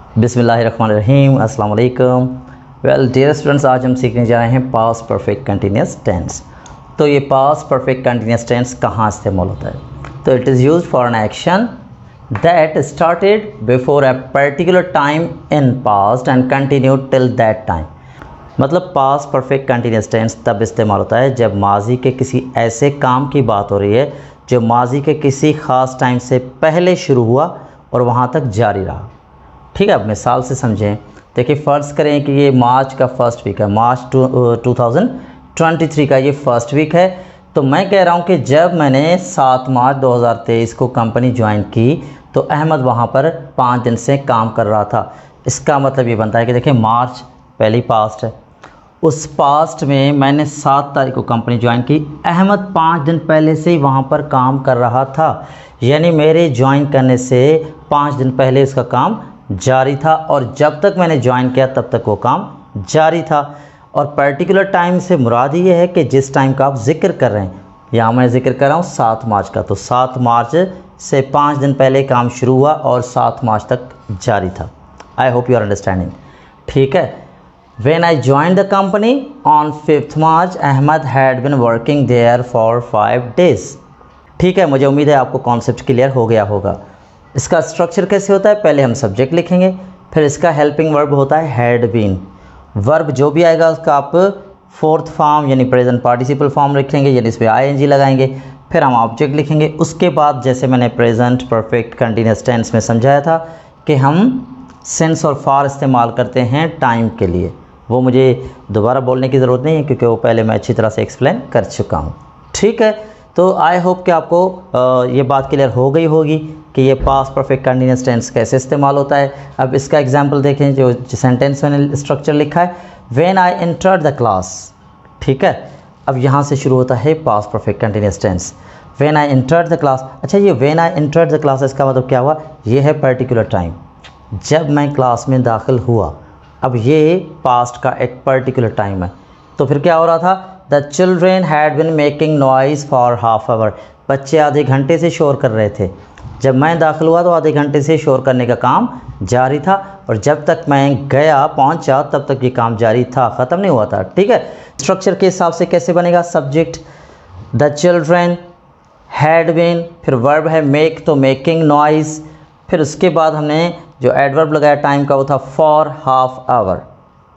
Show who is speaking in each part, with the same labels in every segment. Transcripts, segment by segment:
Speaker 1: बिस्मिल्लाहिर्रहमानिर्रहीम, अस्सलाम वालेकुम। वेल डियर स्टूडेंट्स, आज हम सीखने जा रहे हैं पास्ट परफेक्ट कंटिन्यूस टेंस। तो ये पास्ट परफेक्ट कंटिन्यूस टेंस कहाँ इस्तेमाल होता है? तो it is used for an action that started before a particular time in past and continued till that time. मतलब पास्ट परफेक्ट कंटिन्यूस टेंस तब इस्तेमाल होता है जब माजी के किसी ऐसे काम की बात हो रही है जो माजी के किसी ख़ास टाइम से पहले शुरू हुआ और वहाँ तक जारी रहा। ठीक है, अब मिसाल से समझें। देखिए, फ़र्ज़ करें कि ये मार्च का फर्स्ट वीक है, मार्च 2023 का ये फर्स्ट वीक है। तो मैं कह रहा हूँ कि जब मैंने 7 मार्च 2023 को कंपनी ज्वाइन की तो अहमद वहाँ पर 5 दिन से काम कर रहा था। इसका मतलब ये बनता है कि देखिए, मार्च पहली पास्ट है, उस पास्ट में मैंने 7 तारीख को कंपनी ज्वाइन की, अहमद 5 दिन पहले से ही वहाँ पर काम कर रहा था। यानी मेरे ज्वाइन करने से 5 दिन पहले इसका काम जारी था और जब तक मैंने ज्वाइन किया तब तक वो काम जारी था। और पर्टिकुलर टाइम से मुराद ये है कि जिस टाइम का आप जिक्र कर रहे हैं, यहाँ मैं जिक्र कर रहा हूँ 7 मार्च का, तो 7 मार्च से 5 दिन पहले काम शुरू हुआ और 7 मार्च तक जारी था। I hope you are understanding. ठीक है। When I joined the company on 5th March, Ahmed had been working there for 5 days. ठीक है, मुझे उम्मीद है आपको कॉन्सेप्ट क्लियर हो गया होगा। इसका स्ट्रक्चर कैसे होता है? पहले हम सब्जेक्ट लिखेंगे, फिर इसका हेल्पिंग वर्ब होता है हैड बीन। वर्ब जो भी आएगा उसका आप फोर्थ फॉर्म यानी प्रेजेंट पार्टिसिपल फॉर्म लिखेंगे, यानी इस पर आईएनजी लगाएंगे। फिर हम ऑब्जेक्ट लिखेंगे। उसके बाद जैसे मैंने प्रेजेंट परफेक्ट कंटिन्यूस टेंस में समझाया था कि हम सिंस और फॉर इस्तेमाल करते हैं टाइम के लिए, वो मुझे दोबारा बोलने की ज़रूरत नहीं है क्योंकि वो पहले मैं अच्छी तरह से एक्सप्लेन कर चुका हूँ। ठीक है, तो आई होप कि आपको ये बात क्लियर हो गई होगी कि ये पास्ट परफेक्ट कंटिन्यूस टेंस कैसे इस्तेमाल होता है। अब इसका एग्जांपल देखें, जो सेंटेंस मैंने स्ट्रक्चर लिखा है, when I entered the class. ठीक है, अब यहाँ से शुरू होता है past perfect continuous tense, when I entered the class. अच्छा, ये when I entered the class इसका मतलब क्या हुआ? ये है पर्टिकुलर टाइम, जब मैं क्लास में दाखिल हुआ। अब ये पास्ट का एक पर्टिकुलर टाइम है, तो फिर क्या हो रहा था? The children had been making noise for half hour. बच्चे आधे घंटे से शोर कर रहे थे। जब मैं दाखिल हुआ तो आधे घंटे से शोर करने का काम जारी था और जब तक मैं गया पहुंचा तब तक ये काम जारी था, ख़त्म नहीं हुआ था। ठीक है, स्ट्रक्चर के हिसाब से कैसे बनेगा? Subject the children, had been, फिर वर्ब है मेक, तो मेकिंग नॉइज़, फिर उसके बाद हमने जो एडवर्ब लगाया टाइम का वो था फॉर हाफ आवर।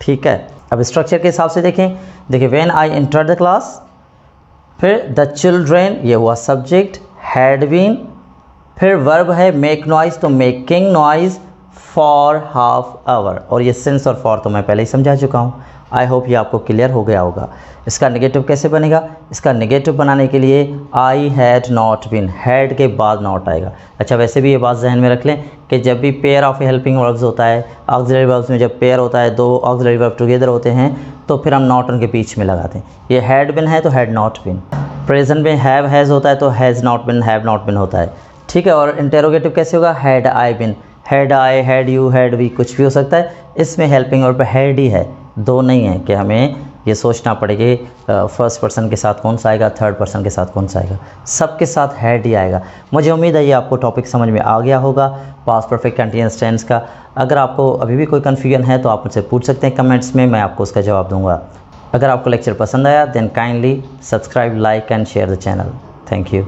Speaker 1: ठीक है, अब स्ट्रक्चर के हिसाब से देखिए when I entered the class, फिर द चिल्ड्रेन, ये हुआ सब्जेक्ट, हैड बीन, फिर वर्ब है मेक नॉइज़, तो making noise for half hour, और ये सिंस और फॉर तो मैं पहले ही समझा चुका हूँ। आई होप ये आपको क्लियर हो गया होगा। इसका नेगेटिव कैसे बनेगा? इसका नेगेटिव बनाने के लिए I had not been, had के बाद नॉट आएगा। अच्छा, वैसे भी ये बात जहन में रख लें कि जब भी पेयर ऑफ हेल्पिंग वर्ब्स होता है, ऑक्सिलरी वर्ब्स में जब पेयर होता है, 2 ऑक्सिलरी वर्ब टुगेदर होते हैं, तो फिर हम नॉट उनके बीच में लगाते हैं। ये हैड बिन है तो हैड नॉट बिन, प्रेजेंट में हैव हैज़ होता है तो has not been, have not been होता है। ठीक है, और इंटेरोगेटिव कैसे होगा? Had I been, had I, had you, had we, कुछ भी हो सकता है। इसमें हेल्पिंग वर्ब हैड ही है, 2 नहीं है कि हमें ये सोचना पड़ेगा फर्स्ट पर्सन के साथ कौन सा आएगा, थर्ड पर्सन के साथ कौन सा आएगा, सबके साथ हैड ही आएगा। मुझे उम्मीद है ये आपको टॉपिक समझ में आ गया होगा पास्ट परफेक्ट कंटिन्यूअस टेंस का। अगर आपको अभी भी कोई कन्फ्यूजन है तो आप मुझसे पूछ सकते हैं कमेंट्स में, मैं आपको उसका जवाब दूंगा। अगर आपको लेक्चर पसंद आया then kindly subscribe, like and share the channel. Thank you.